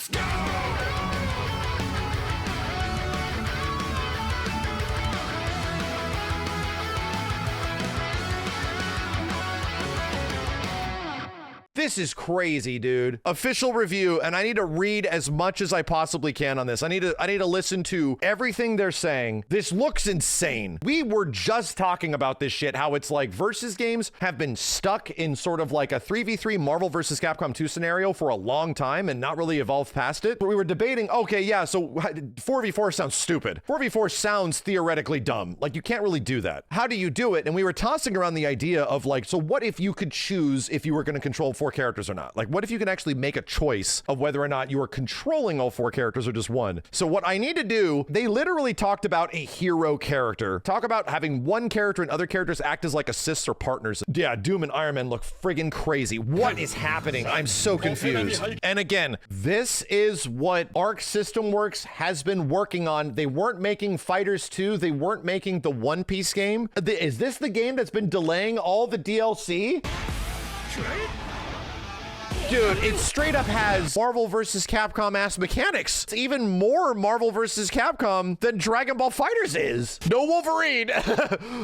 Let's go! This is crazy, dude. Official review, and I need to read as much as I possibly can on this. I need to listen to everything they're saying. This looks insane. We were just talking about this shit, how it's like versus games have been stuck in sort of like a 3v3 Marvel versus Capcom 2 scenario for a long time and not really evolved past it. But we were debating, okay, yeah, so 4v4 sounds stupid. 4v4 sounds theoretically dumb. Like, you can't really do that. How do you do it? And we were tossing around the idea of like, so what if you could choose if you were going to control 4 characters or not? Like, what if you can actually make a choice of whether or not you are controlling all 4 characters or just one? So what I need to do, they literally talked about a hero character. Talk about having one character and other characters act as like assists or partners. Yeah, Doom and Iron Man look friggin' crazy. What is happening? I'm so confused. And again, this is what Arc System Works has been working on. They weren't making Fighters 2. They weren't making the One Piece game. Is this the game that's been delaying all the DLC? Dude, it straight up has Marvel vs. Capcom ass mechanics. It's even more Marvel vs. Capcom than Dragon Ball FighterZ is. No Wolverine.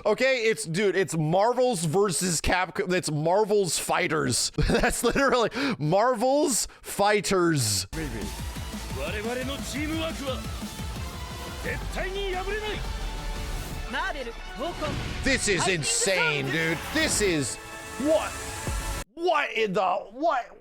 Okay, it's Marvel's versus Capcom. It's Marvel's Fighters. That's literally Marvel's Fighters. This is insane, dude. This is what in the what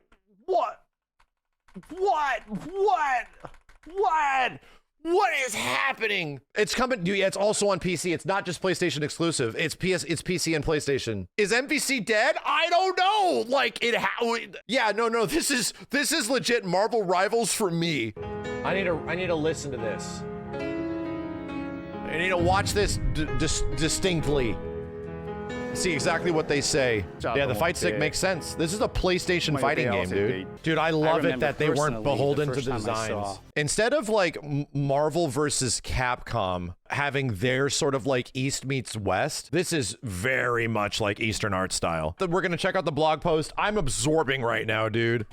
is happening? It's coming, dude. Yeah, it's also on PC. It's not just PlayStation exclusive. It's PC and PlayStation. Is MVC dead? I don't know. Like yeah, no. This is legit Marvel Rivals for me. I need to listen to this. I need to watch this distinctly. See exactly what they say. Yeah, the fight stick makes sense. This is a PlayStation fighting game, dude. Dude, I love it that they weren't beholden to the designs. Instead of like Marvel versus Capcom having their sort of like East meets West, this is very much like Eastern art style. We're gonna check out the blog post. I'm absorbing right now, dude.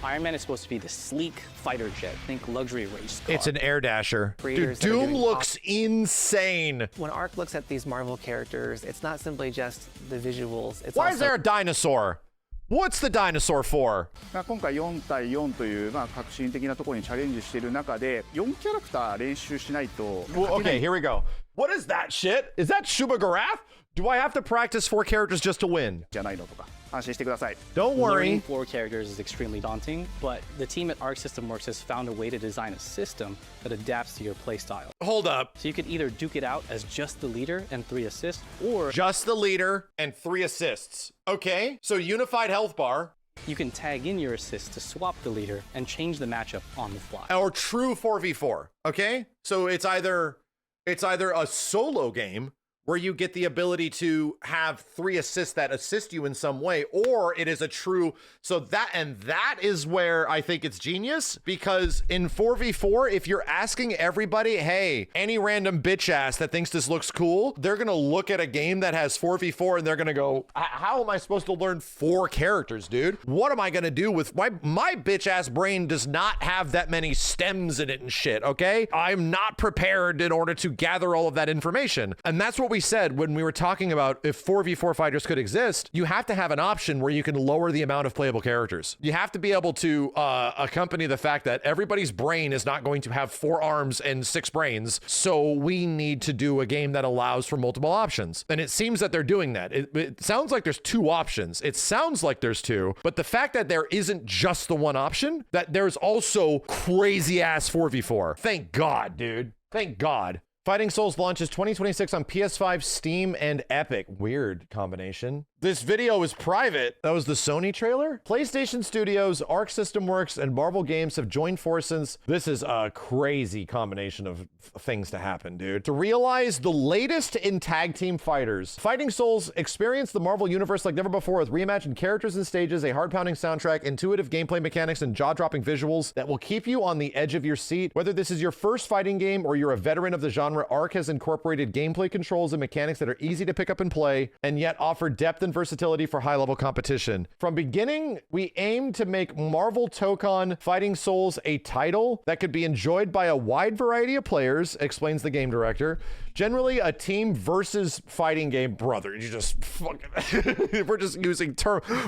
Iron Man is supposed to be the sleek fighter jet. Think luxury race car. It's an air dasher. Dude, Doom looks insane. When Arc looks at these Marvel characters, it's not simply just the visuals. It's Why is there a dinosaur? What's the dinosaur for? 今回4対4という革新的なところにチャレンジしている中で4キャラクター練習しないと。Okay, here we go. What is that shit? Is that Shuba Garaf? Do I have to practice 4 characters just to win? じゃないのとか。安心してください。 Don't worry. Learning 4 characters is extremely daunting, but the team at Arc System Works has found a way to design a system that adapts to your playstyle. Hold up. So you could either duke it out as just the leader and 3 assists, or just the leader and 3 assists. Okay, so unified health bar. You can tag in your assists to swap the leader and change the matchup on the fly. Or true 4v4. Okay, so it's either a solo game where you get the ability to have 3 assists that assist you in some way, or it is a true, that is where I think it's genius, because in 4v4, if you're asking everybody, hey, any random bitch ass that thinks this looks cool, they're gonna look at a game that has 4v4 and they're gonna go, how am I supposed to learn 4 characters, dude? What am I gonna do with my bitch ass brain does not have that many stems in it and shit, okay? I'm not prepared in order to gather all of that information. And that's what we said when we were talking about if 4v4 fighters could exist. You have to have an option where you can lower the amount of playable characters. You have to be able to accompany the fact that everybody's brain is not going to have 4 arms and 6 brains. So we need to do a game that allows for multiple options. And it seems that they're doing that. It sounds like there's 2 options. It sounds like there's 2, but the fact that there isn't just the one option, that there's also crazy ass 4v4. Thank God, dude. Thank God. Fighting Souls launches 2026 on PS5, Steam, and Epic. Weird combination. This video is private. That was the Sony trailer? PlayStation Studios, Arc System Works, and Marvel Games have joined forces. This is a crazy combination of things to happen, dude. To realize the latest in tag team fighters. Fighting Souls experience the Marvel universe like never before with reimagined characters and stages, a hard-pounding soundtrack, intuitive gameplay mechanics, and jaw-dropping visuals that will keep you on the edge of your seat. Whether this is your first fighting game or you're a veteran of the genre, Arc has incorporated gameplay controls and mechanics that are easy to pick up and play, and yet offer depth and versatility for high-level competition. From beginning, we aim to make Marvel TOKON Fighting Souls a title that could be enjoyed by a wide variety of players, explains the game director. Generally, a team versus fighting game, brother. You just fucking, we're just using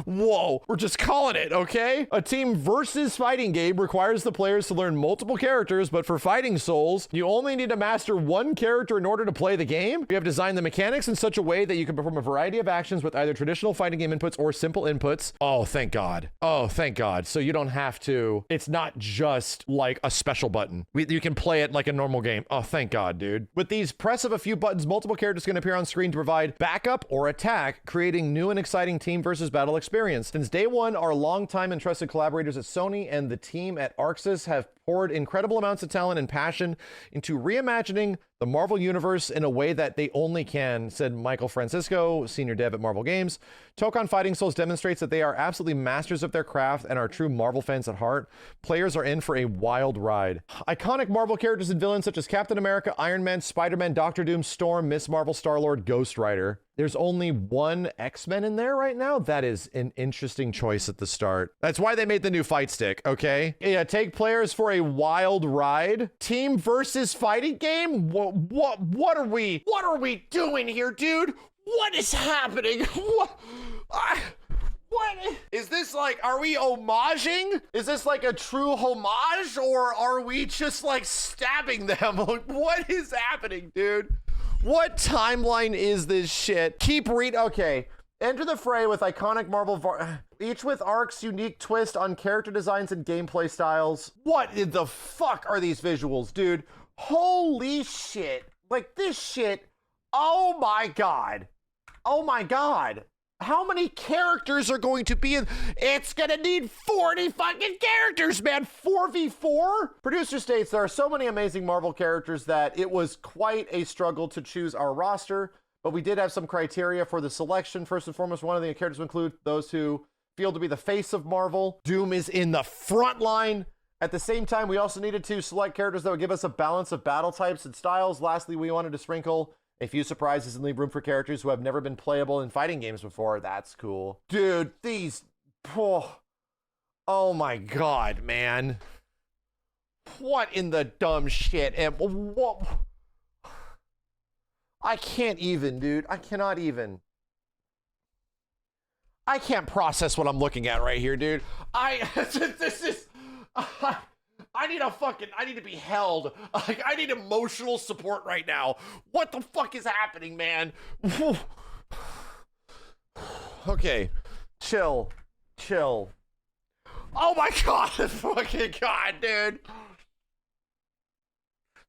whoa, we're just calling it, okay? A team versus fighting game requires the players to learn multiple characters, but for Fighting Souls, you only need to master one character in order to play the game. We have designed the mechanics in such a way that you can perform a variety of actions with either traditional fighting game inputs or simple inputs. Oh, thank God. Oh, thank God. So you don't have to, it's not just like a special button. You can play it like a normal game. Oh, thank God, dude. With these press of a few buttons, multiple characters can appear on screen to provide backup or attack, creating new and exciting team versus battle experience. Since day one, our longtime and trusted collaborators at Sony and the team at Arxis have poured incredible amounts of talent and passion into reimagining the Marvel Universe in a way that they only can, said Michael Francisco, senior dev at Marvel Games. TOKON Fighting Souls demonstrates that they are absolutely masters of their craft and are true Marvel fans at heart. Players are in for a wild ride. Iconic Marvel characters and villains such as Captain America, Iron Man, Spider-Man, Doctor Doom, Storm, Miss Marvel, Star-Lord, Ghost Rider. There's only one X-Men in there right now. That is an interesting choice at the start. That's why they made the new fight stick, okay? Yeah, take players for a wild ride. Team versus fighting game? What are we doing here, dude? What is happening? What is this like? Are we homaging? Is this like a true homage, or are we just like stabbing them? What is happening, dude? What timeline is this shit? Keep reading. Okay. Enter the fray with iconic Marvel, each with Ark's unique twist on character designs and gameplay styles. What in the fuck are these visuals, dude? Holy shit. Like this shit. Oh my God. Oh my God. How many characters are going to be in? It's gonna need 40 fucking characters, man. 4v4? Producer states there are so many amazing Marvel characters that it was quite a struggle to choose our roster, but we did have some criteria for the selection. First and foremost, one of the characters include those who feel to be the face of Marvel. Doom is in the front line. At the same time, we also needed to select characters that would give us a balance of battle types and styles. Lastly, we wanted to sprinkle a few surprises and leave room for characters who have never been playable in fighting games before. That's cool. Dude, these... Oh my God, man. What in the dumb shit? And what... I can't even, dude. I cannot even. I can't process what I'm looking at right here, dude. This is... I need to be held. Like, I need emotional support right now. What the fuck is happening, man? Okay, chill. Oh my God, fucking God, dude.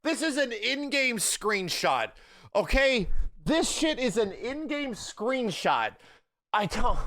This is an in-game screenshot, okay? This shit is an in-game screenshot. I don't...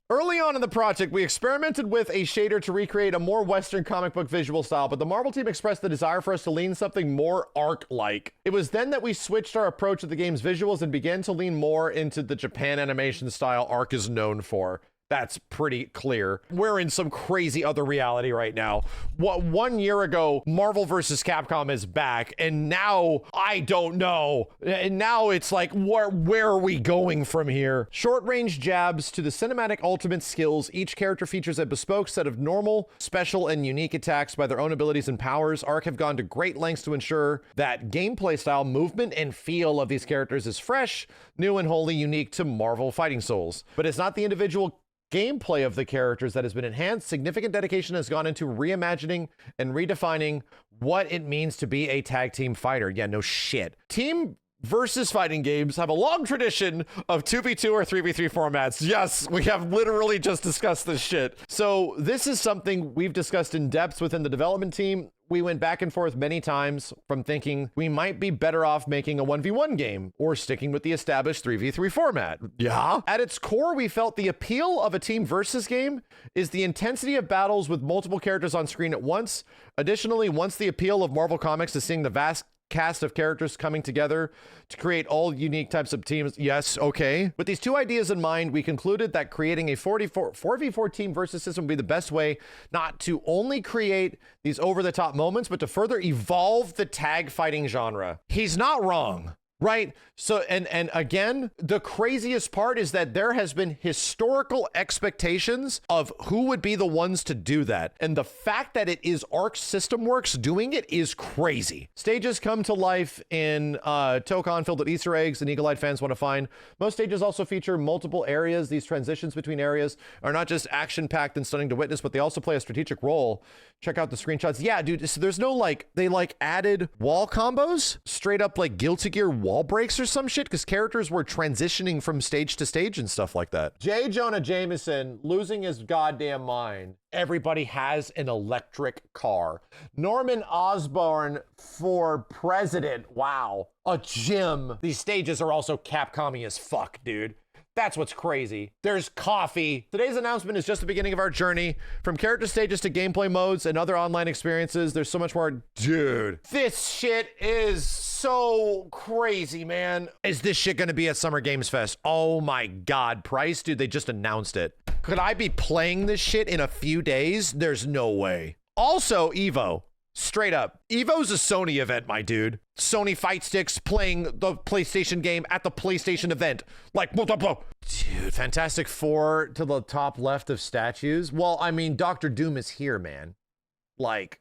Early on in the project, we experimented with a shader to recreate a more Western comic book visual style, but the Marvel team expressed the desire for us to lean something more Ark-like. It was then that we switched our approach to the game's visuals and began to lean more into the Japan animation style Ark is known for. That's pretty clear. We're in some crazy other reality right now. What 1 year ago, Marvel vs. Capcom is back, and now I don't know. And now it's like, where are we going from here? Short-range jabs to the cinematic ultimate skills. Each character features a bespoke set of normal, special, and unique attacks by their own abilities and powers. Ark have gone to great lengths to ensure that gameplay style, movement, and feel of these characters is fresh, new, and wholly unique to Marvel Fighting Souls. But it's not the individual gameplay of the characters that has been enhanced. Significant dedication has gone into reimagining and redefining what it means to be a tag team fighter. Yeah, no shit. Team versus fighting games have a long tradition of 2v2 or 3v3 formats. Yes, we have literally just discussed this shit. So this is something we've discussed in depth within the development team. We went back and forth many times from thinking we might be better off making a 1v1 game or sticking with the established 3v3 format. Yeah. At its core, we felt the appeal of a team versus game is the intensity of battles with multiple characters on screen at once. Additionally, once the appeal of Marvel Comics is seeing the vast cast of characters coming together to create all unique types of teams. Yes, okay. With these two ideas in mind, we concluded that creating a 4v4 team versus system would be the best way not to only create these over-the-top moments, but to further evolve the tag fighting genre. He's not wrong. Right? So, and again, the craziest part is that there has been historical expectations of who would be the ones to do that. And the fact that it is Arc System Works doing it is crazy. Stages come to life in TOKON filled with Easter eggs and eagle-eyed fans want to find. Most stages also feature multiple areas. These transitions between areas are not just action-packed and stunning to witness, but they also play a strategic role. Check out the screenshots. Yeah, dude, so there's no like, they like added wall combos, straight up like Guilty Gear wall breaks or some shit, because characters were transitioning from stage to stage and stuff like that. J. Jonah Jameson losing his goddamn mind. Everybody has an electric car. Norman Osborn for president. Wow. A gym. These stages are also Capcom-y as fuck, dude. That's what's crazy. There's coffee. Today's announcement is just the beginning of our journey. From character stages to gameplay modes and other online experiences, there's so much more. Dude, this shit is so crazy, man. Is this shit gonna be at Summer Games Fest? Oh my God, price? Dude, they just announced it. Could I be playing this shit in a few days? There's no way. Also, Evo. Straight up. Evo's a Sony event, my dude. Sony fight sticks playing the PlayStation game at the PlayStation event. Like, blah, blah, blah. Dude, Fantastic Four to the top left of statues. Well, I mean, Dr. Doom is here, man. Like,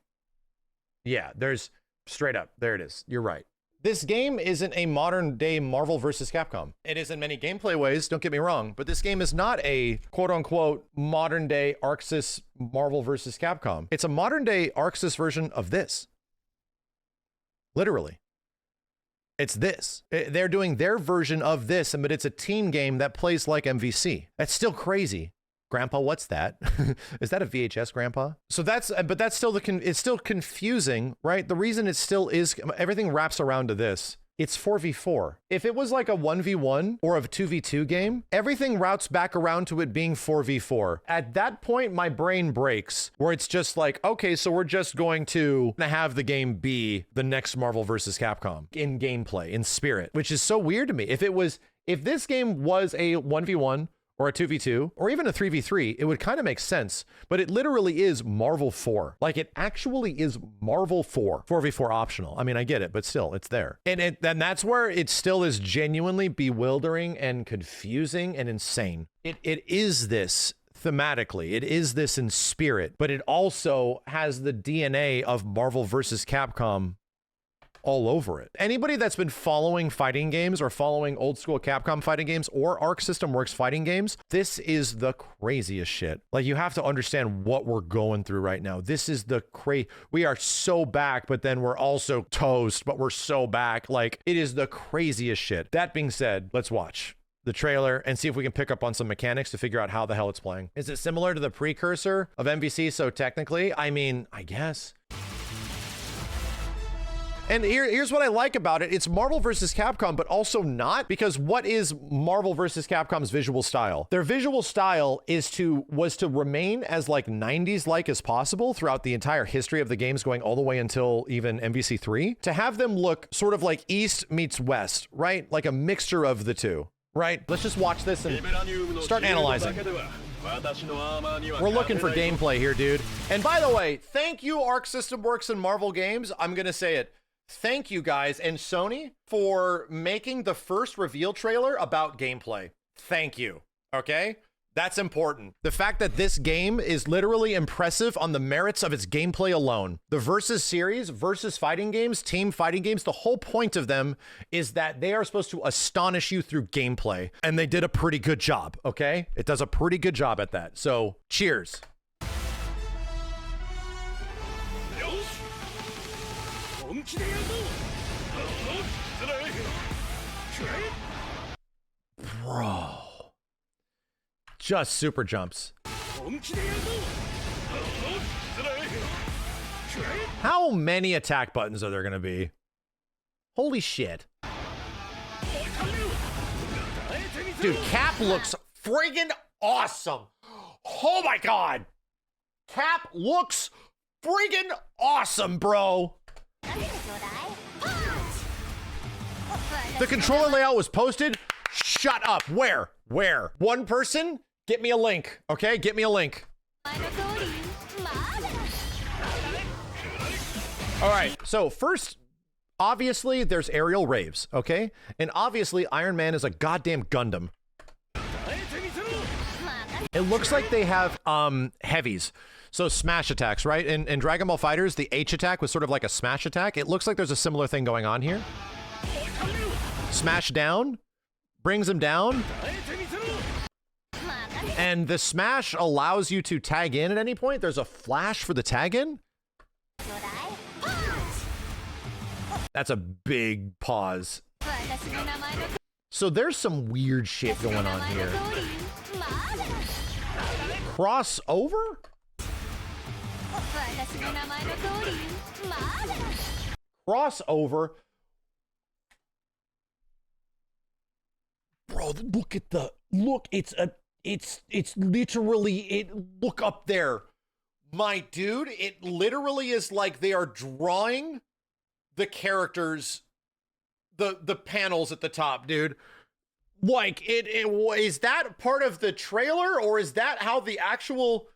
yeah, there's straight up. There it is. You're right. This game isn't a modern day Marvel versus Capcom. It is in many gameplay ways, don't get me wrong, but this game is not a quote unquote modern day ArcSys Marvel versus Capcom. It's a modern day ArcSys version of this. Literally. It's this. They're doing their version of this, but it's a team game that plays like MVC. That's still crazy. Grandpa, what's that? Is that a VHS, Grandpa? So that's still it's still confusing, right? The reason it still is, everything wraps around to this. It's 4v4. If it was like a 1v1 or a 2v2 game, everything routes back around to it being 4v4. At that point, my brain breaks, where it's just like, okay, so we're just going to have the game be the next Marvel versus Capcom in gameplay, in spirit, which is so weird to me. If this game was a 1v1, or a 2v2, or even a 3v3, it would kind of make sense, but it literally is Marvel 4. Like, it actually is Marvel 4. 4v4 optional. I mean, I get it, but still, it's there. And that's where it still is genuinely bewildering and confusing and insane. It is this thematically, it is this in spirit, but it also has the DNA of Marvel versus Capcom all over it. Anybody that's been following fighting games or following old school Capcom fighting games or Arc System Works fighting games, this is the craziest shit. Like, you have to understand what we're going through right now. This is the we are so back, but then we're also toast, but we're so back. Like, it is the craziest shit. That being said, let's watch the trailer and see if we can pick up on some mechanics to figure out how the hell it's playing. Is it similar to the precursor of MVC? So technically, I mean, I guess. And here's what I like about it. It's Marvel versus Capcom, but also not, because what is Marvel versus Capcom's visual style? Their visual style was to remain as like 90s like as possible throughout the entire history of the games, going all the way until even MVC3, to have them look sort of like East meets West, right? Like a mixture of the two, right? Let's just watch this and start analyzing. We're looking for gameplay here, dude. And by the way, thank you, Arc System Works and Marvel Games. I'm gonna say it. Thank you guys and Sony for making the first reveal trailer about gameplay. Thank you. Okay? That's important. The fact that this game is literally impressive on the merits of its gameplay alone. The Versus series, Versus fighting games, team fighting games, the whole point of them is that they are supposed to astonish you through gameplay. And they did a pretty good job, okay? It does a pretty good job at that. So, cheers. Bro. Just super jumps. How many attack buttons are there gonna be? Holy shit. Dude, Cap looks friggin' awesome. Oh my God. Cap looks friggin' awesome, bro. The controller layout was posted. Shut up. Where? One person? Get me a link. Okay, get me a link. All right, so first, Obviously, there's aerial raves, okay? And obviously, Iron Man is a goddamn Gundam. It looks like they have heavies. So smash attacks, right? In Dragon Ball FighterZ, the H attack was sort of like a smash attack. It looks like there's a similar thing going on here. Smash down, brings him down. And the smash allows you to tag in at any point. There's a flash for the tag in. That's a big pause. So there's some weird shit going on here. Crossover? Crossover? Bro, look at the look. It's literally it. Look up there, my dude. It literally is like they are drawing the characters, the panels at the top, dude. Like it is that part of the trailer, or is that how the actual?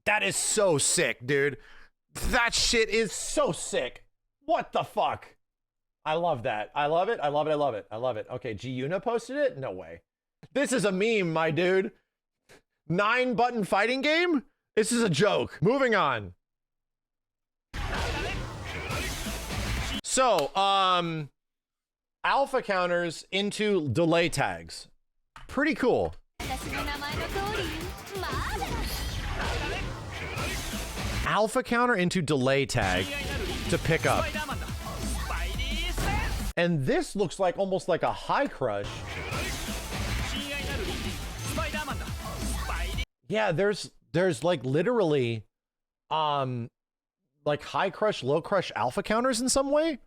That is so sick, dude. That shit is so sick. What the fuck? I love that. I love it. I love it. I love it. I love it. Okay, G-Una posted it? No way. This is a meme, my dude. 9-button fighting game? This is a joke. Moving on. So, alpha counters into delay tags. Pretty cool. Alpha counter into delay tag to pick up. And this looks like almost like a high crush. Yeah, there's like literally like high crush, low crush alpha counters in some way.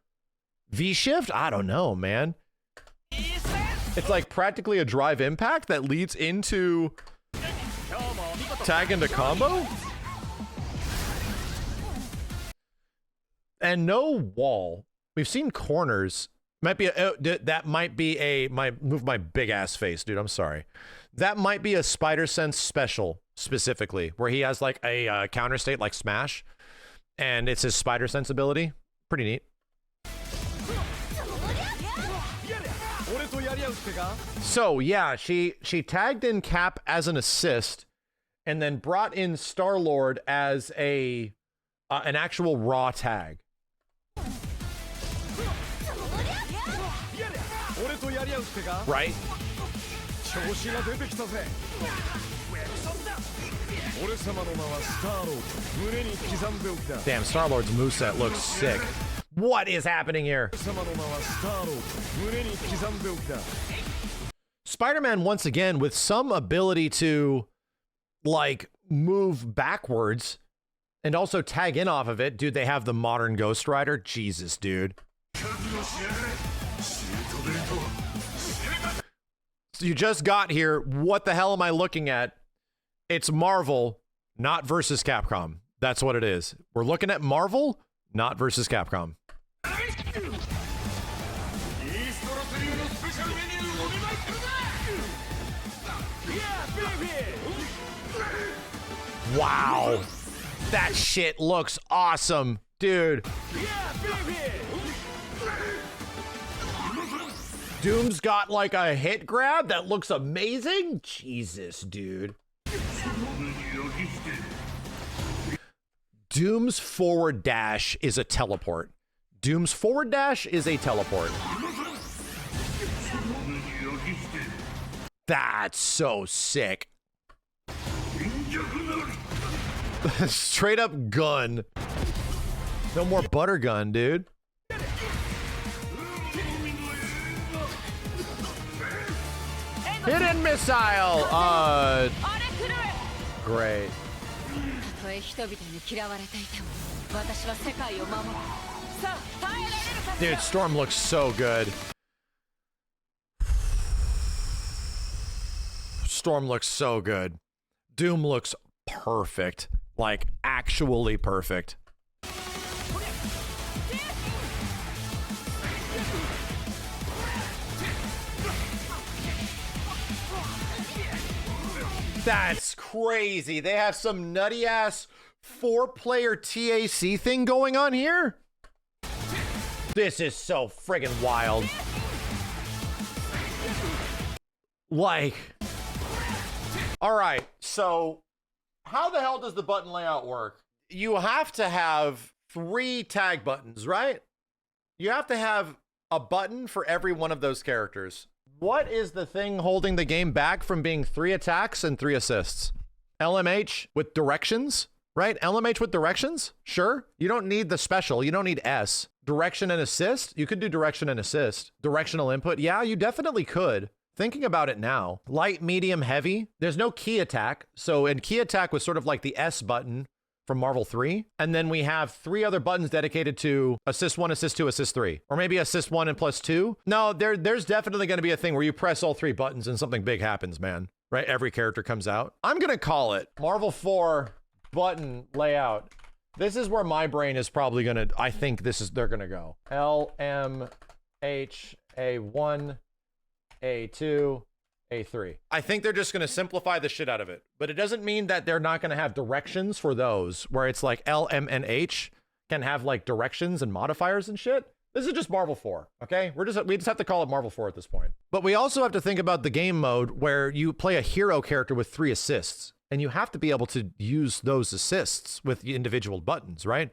V shift? I don't know, man. It's like practically a drive impact that leads into tag into combo. And no wall. We've seen corners. Might be a, that might be a move my big ass face, dude. I'm sorry. That might be a Spider Sense special specifically, where he has like a counter state like Smash, and it's his Spider Sense ability. Pretty neat. So yeah, she tagged in Cap as an assist, and then brought in Star-Lord as a an actual raw tag. Right? Damn, Star-Lord's moveset looks sick. What is happening here? Spider-Man once again with some ability to like move backwards and also tag in off of it. Dude, they have the modern Ghost Rider. Jesus, dude. So you just got here. What the hell am I looking at? It's Marvel, not versus Capcom. That's what it is. We're looking at Marvel, not versus Capcom. Wow. That shit looks awesome, dude. Doom's got like a hit grab that looks amazing. Jesus, dude. Doom's forward dash is a teleport. Doom's forward dash is a teleport. That's so sick. Straight up gun. No more butter gun, dude. Hidden missile. Great. Dude, Storm looks so good. Storm looks so good. Doom looks perfect. Like, actually perfect. That's crazy. They have some nutty ass 4-player TAC thing going on here. This is so friggin' wild. Like, all right, so how the hell does the button layout work? You have to have 3 tag buttons, right? You have to have a button for every one of those characters. What is the thing holding the game back from being 3 attacks and 3 assists? LMH with directions, right? LMH with directions? Sure. You don't need the special. You don't need S. Direction and assist? You could do direction and assist. Directional input? Yeah, you definitely could. Thinking about it now. Light, medium, heavy. There's no key attack. So, and key attack was sort of like the S button from Marvel 3. And then we have 3 other buttons dedicated to assist 1, assist 2, assist 3. Or maybe assist 1 and plus 2. No, there's definitely going to be a thing where you press all 3 buttons and something big happens, man. Right? Every character comes out. I'm going to call it Marvel 4 button layout. This is where my brain is probably going to, I think they're going to go. L, M, H, A1, A2, A3. I think they're just going to simplify the shit out of it, but it doesn't mean that they're not going to have directions for those where it's like L, M, and H can have like directions and modifiers and shit. This is just Marvel 4, okay? We just have to call it Marvel 4 at this point. But we also have to think about the game mode where you play a hero character with 3 assists, and you have to be able to use those assists with individual buttons, right?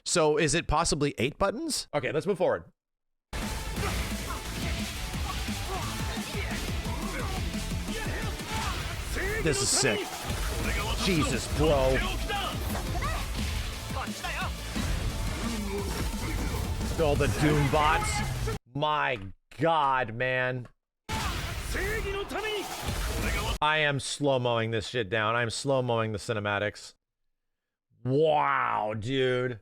So is it possibly 8 buttons? Okay, let's move forward. This is sick. Jesus, bro. All the Doom bots. My God, man. I am slow-moing this shit down. I'm slow-moing the cinematics. Wow, dude.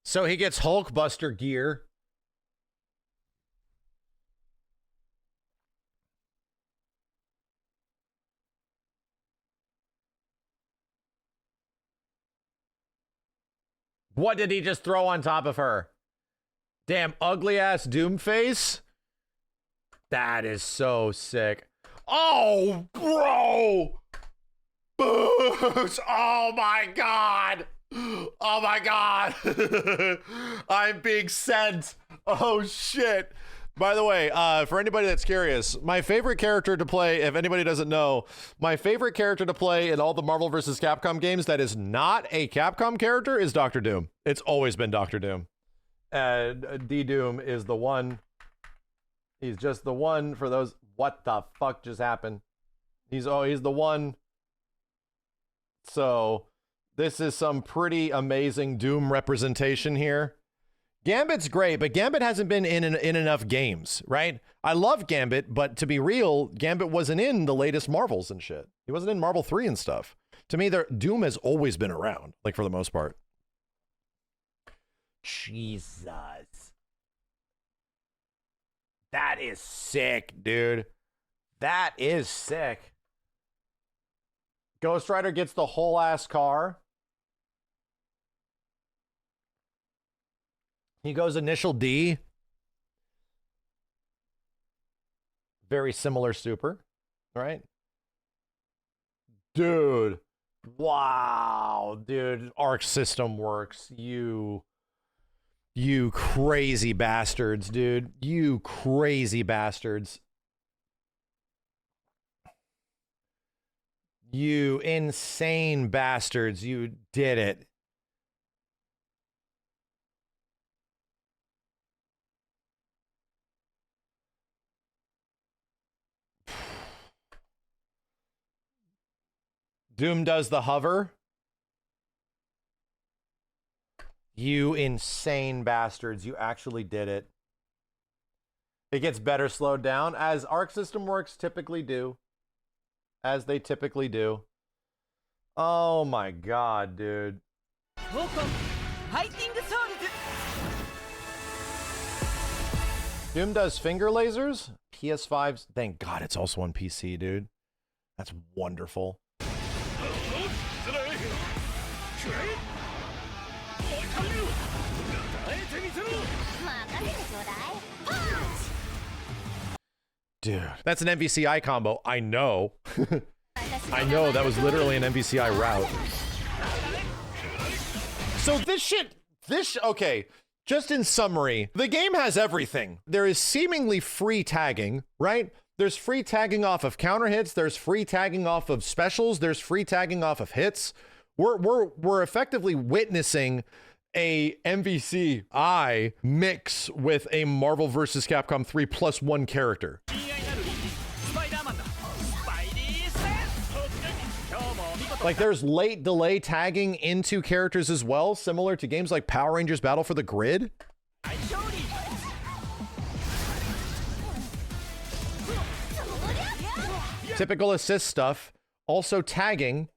So he gets Hulkbuster gear. What did he just throw on top of her? Damn ugly ass Doom face. That is so sick. Oh, bro. Boots. Oh my God. Oh my God. I'm being sent. Oh shit. By the way, for anybody that's curious, my favorite character to play, if anybody doesn't know, my favorite character to play in all the Marvel vs. Capcom games that is not a Capcom character is Doctor Doom. It's always been Doctor Doom. And D-Doom is the one. He's just the one for those. What the fuck just happened? He's the one. So this is some pretty amazing Doom representation here. Gambit's great, but Gambit hasn't been in enough games, right? I love Gambit, but to be real, Gambit wasn't in the latest Marvels and shit. He wasn't in Marvel 3 and stuff. To me, Doom has always been around, like for the most part. Jesus. That is sick, dude. That is sick. Ghost Rider gets the whole ass car. He goes initial D. Very similar super, right? Dude. Wow, dude. Arc system works. You crazy bastards, dude. You crazy bastards. You insane bastards. You did it. Doom does the hover. You insane bastards. You actually did it. It gets better slowed down, as Arc System Works typically do. As they typically do. Oh my God, dude. Doom does finger lasers. PS5's. Thank God it's also on PC, dude. That's wonderful. Dude, that's an MVCI combo. I know. I know, that was literally an MVCI route. So okay, just in summary, the game has everything. There is seemingly free tagging, right? There's free tagging off of counter hits, there's free tagging off of specials, there's free tagging off of hits. We're effectively witnessing a MVCI mix with a Marvel vs. Capcom 3 plus one character. Like, there's late delay tagging into characters as well, similar to games like Power Rangers Battle for the Grid. Typical assist stuff, also tagging,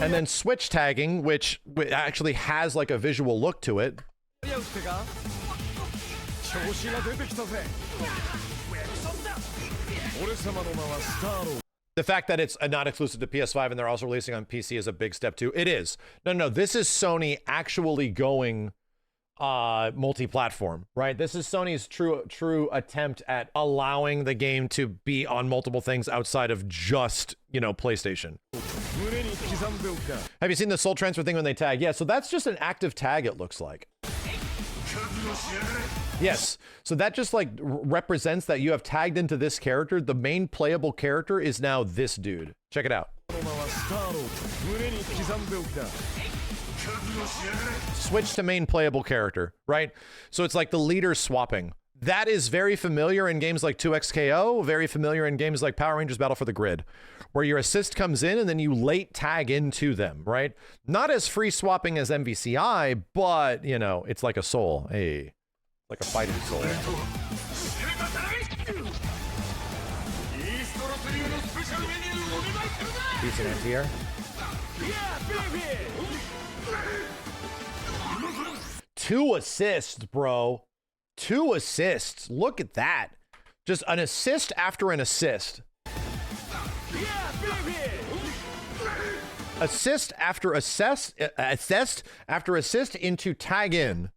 and then switch tagging, which actually has like a visual look to it. The fact that it's not exclusive to PS5 and they're also releasing on PC is a big step too. It is. No, this is Sony actually going multi-platform, right? This is Sony's true attempt at allowing the game to be on multiple things outside of just, PlayStation. Have you seen the soul transfer thing when they tag? Yeah, so that's just an active tag, it looks like. Yes, so that just like represents that you have tagged into this character. The main playable character is now this dude. Check it out. Switch to main playable character, right? So it's like the leader swapping. That is very familiar in games like 2XKO, very familiar in games like Power Rangers Battle for the Grid, where your assist comes in and then you late tag into them, right? Not as free swapping as MVCI, but, it's like a soul. Hey, like a fighting soul. Decent anti-air. 2 assists, bro. 2 assists. Look at that. Just an assist after an assist. Assist after assist after assist into tag in.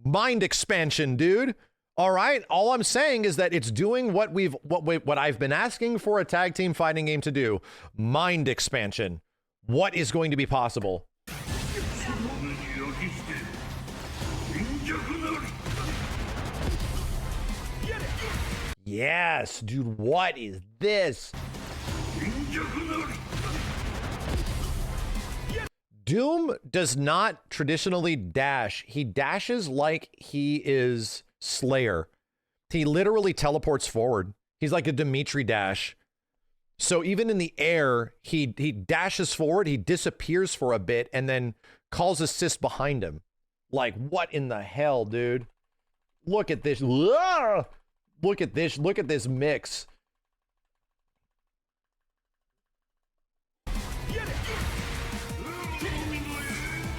Mind expansion, dude. All right. All I'm saying is that it's doing what I've been asking for a tag team fighting game to do. Mind expansion. What is going to be possible? Yes, dude, what is this? Doom does not traditionally dash. He dashes like he is Slayer. He literally teleports forward. He's like a Dimitri dash. So even in the air, he dashes forward, he disappears for a bit, and then calls assist behind him. Like, what in the hell, dude? Look at this. Look at this. Look at this mix.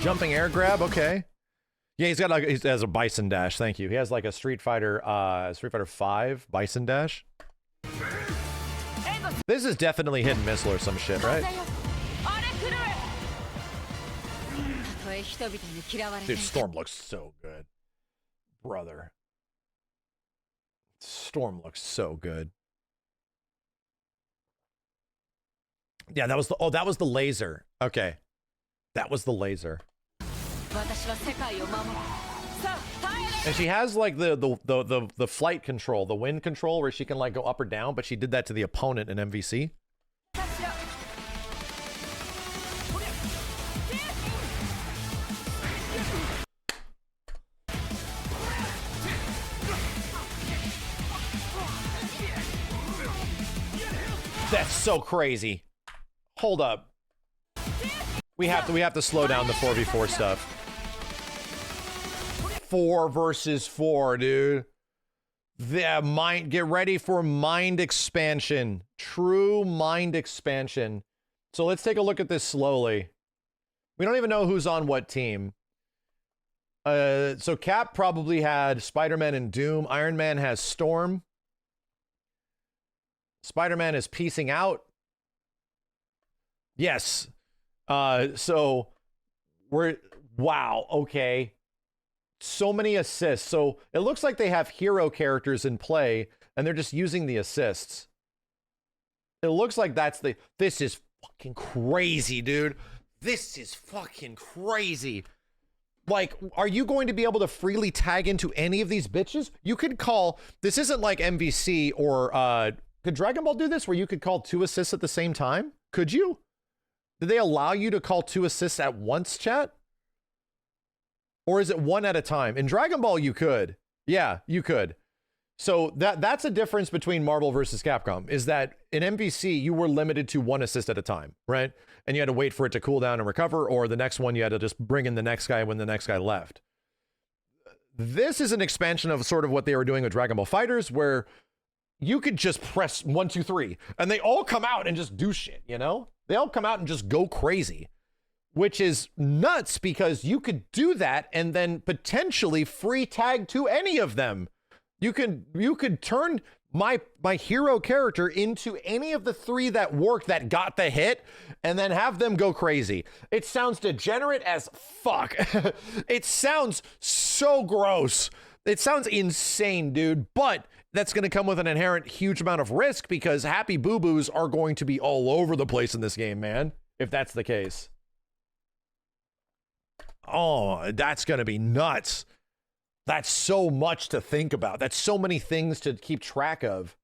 Jumping air grab, okay. Yeah, he has a bison dash. Thank you. He has like a Street Fighter 5 bison dash. This is definitely hit and miss or some shit, right? Dude, Storm looks so good, brother. Storm looks so good. Yeah, that was the laser. Okay. That was the laser. And she has like the flight control, the wind control where she can like go up or down, but she did that to the opponent in MVC. That's so crazy. Hold up. We have to slow down the 4v4 stuff. 4 versus 4, dude. Get ready for mind expansion. True mind expansion. So let's take a look at this slowly. We don't even know who's on what team. So Cap probably had Spider-Man and Doom. Iron Man has Storm. Spider-Man is piecing out. Yes. So wow, okay. So many assists. So it looks like they have hero characters in play and they're just using the assists. It looks like that's the... This is fucking crazy, dude. This is fucking crazy. Like, are you going to be able to freely tag into any of these bitches? You could call... This isn't like MVC or... Could Dragon Ball do this where you could call 2 assists at the same time? Could you? Did they allow you to call 2 assists at once, chat? Or is it 1 at a time? In Dragon Ball, you could. Yeah, you could. So that's a difference between Marvel versus Capcom, is that in MVC, you were limited to 1 assist at a time, right? And you had to wait for it to cool down and recover, or the next one, you had to just bring in the next guy when the next guy left. This is an expansion of sort of what they were doing with Dragon Ball FighterZ, where you could just press 1, 2, 3, and they all come out and just do shit, you know? They all come out and just go crazy, which is nuts because you could do that and then potentially free tag to any of them. You could turn my hero character into any of the 3 that worked, that got the hit, and then have them go crazy. It sounds degenerate as fuck. It sounds so gross. It sounds insane, dude, but that's going to come with an inherent huge amount of risk because happy boo-boos are going to be all over the place in this game, man, if that's the case. Oh, that's going to be nuts. That's so much to think about. That's so many things to keep track of.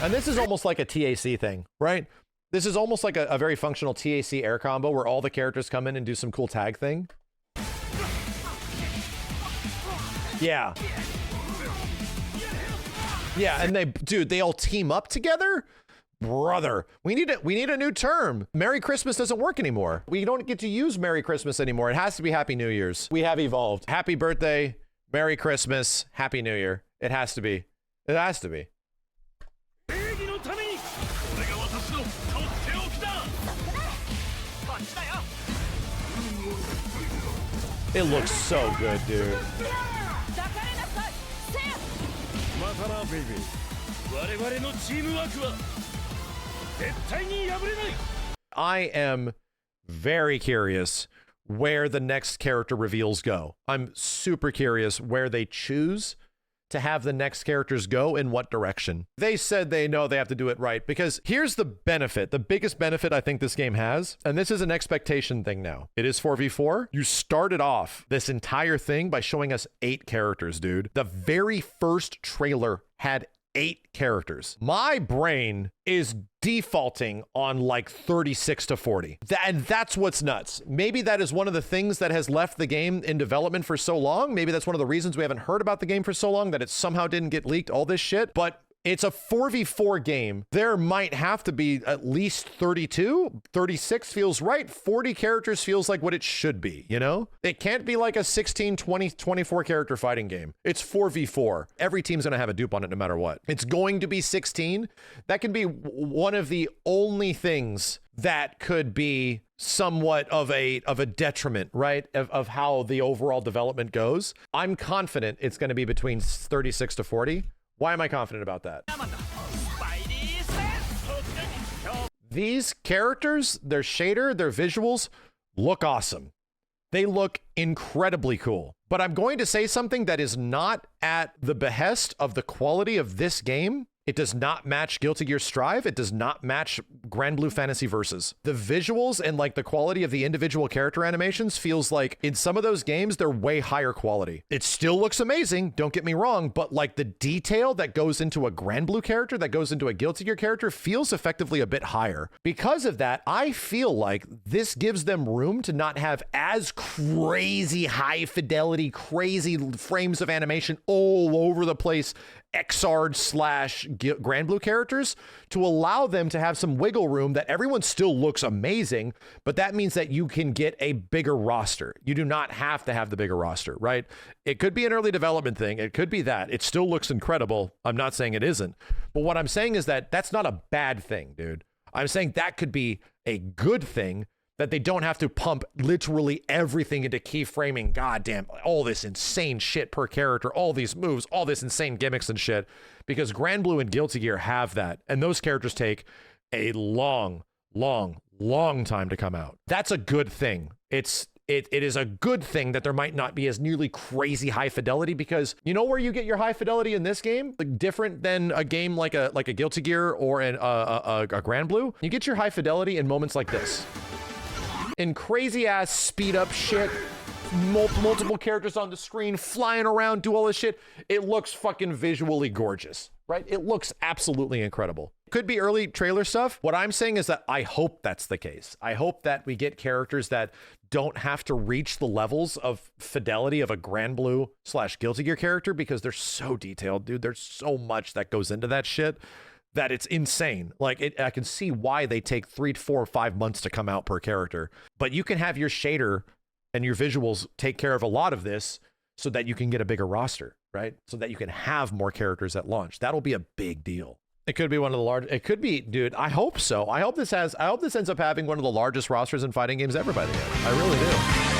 And this is almost like a TAC thing, right? This is almost like a very functional TAC air combo where all the characters come in and do some cool tag thing. Yeah. Yeah, and they all team up together? Brother, we need a new term. Merry Christmas doesn't work anymore. We don't get to use Merry Christmas anymore. It has to be Happy New Year's. We have evolved. Happy birthday, Merry Christmas, Happy New Year. It has to be. It has to be. It looks so good, dude. I am very curious where the next character reveals go. I'm super curious where they choose to have the next characters go in what direction. They said they know they have to do it right because here's the benefit, the biggest benefit I think this game has, and this is an expectation thing now. It is 4v4. You started off this entire thing by showing us 8 characters, dude. The very first trailer had 8 characters. My brain is defaulting on like 36 to 40. And that's what's nuts. Maybe that is one of the things that has left the game in development for so long. Maybe that's one of the reasons we haven't heard about the game for so long, that it somehow didn't get leaked, all this shit. But it's a 4v4 game. There might have to be at least 32. 36 feels right. 40 characters feels like what it should be, you know? It can't be like a 16, 20, 24 character fighting game. It's 4v4. Every team's going to have a dupe on it no matter what. It's going to be 16. That can be one of the only things that could be somewhat of a detriment, right? Of how the overall development goes. I'm confident it's going to be between 36 to 40. Why am I confident about that? These characters, their shader, their visuals look awesome. They look incredibly cool. But I'm going to say something that is not at the behest of the quality of this game. It does not match Guilty Gear Strive. It does not match Grand Blue Fantasy Versus. The visuals and like the quality of the individual character animations feels like in some of those games, they're way higher quality. It still looks amazing, don't get me wrong, but like the detail that goes into a Grand Blue character, that goes into a Guilty Gear character feels effectively a bit higher. Because of that, I feel like this gives them room to not have as crazy high fidelity, crazy frames of animation all over the place XR / Grand Blue characters, to allow them to have some wiggle room that everyone still looks amazing, but that means that you can get a bigger roster. You do not have to have the bigger roster, right? It could be an early development thing. It could be that. It still looks incredible. I'm not saying it isn't. But what I'm saying is that that's not a bad thing, dude. I'm saying that could be a good thing, that they don't have to pump literally everything into keyframing, goddamn, all this insane shit per character, all these moves, all this insane gimmicks and shit, because Grand Blue and Guilty Gear have that, and those characters take a long time to come out. That's a good thing. It it is a good thing that there might not be as nearly crazy high fidelity, because you know where you get your high fidelity in this game? Like, different than a game like a Guilty Gear or a Grand Blue. You get your high fidelity in moments like this. In crazy ass speed up shit, multiple characters on the screen, flying around, do all this shit. It looks fucking visually gorgeous, right? It looks absolutely incredible. Could be early trailer stuff. What I'm saying is that I hope that's the case. I hope that we get characters that don't have to reach the levels of fidelity of a Grand Blue / Guilty Gear character, because they're so detailed, dude. There's so much that goes into that shit that it's insane. Like, I can see why they take 3 to 4 or 5 months to come out per character, but you can have your shader and your visuals take care of a lot of this so that you can get a bigger roster, right? So that you can have more characters at launch. That'll be a big deal. It could be one of the large, it could be, dude, I hope so. I hope this ends up having one of the largest rosters in fighting games ever by the end. I really do.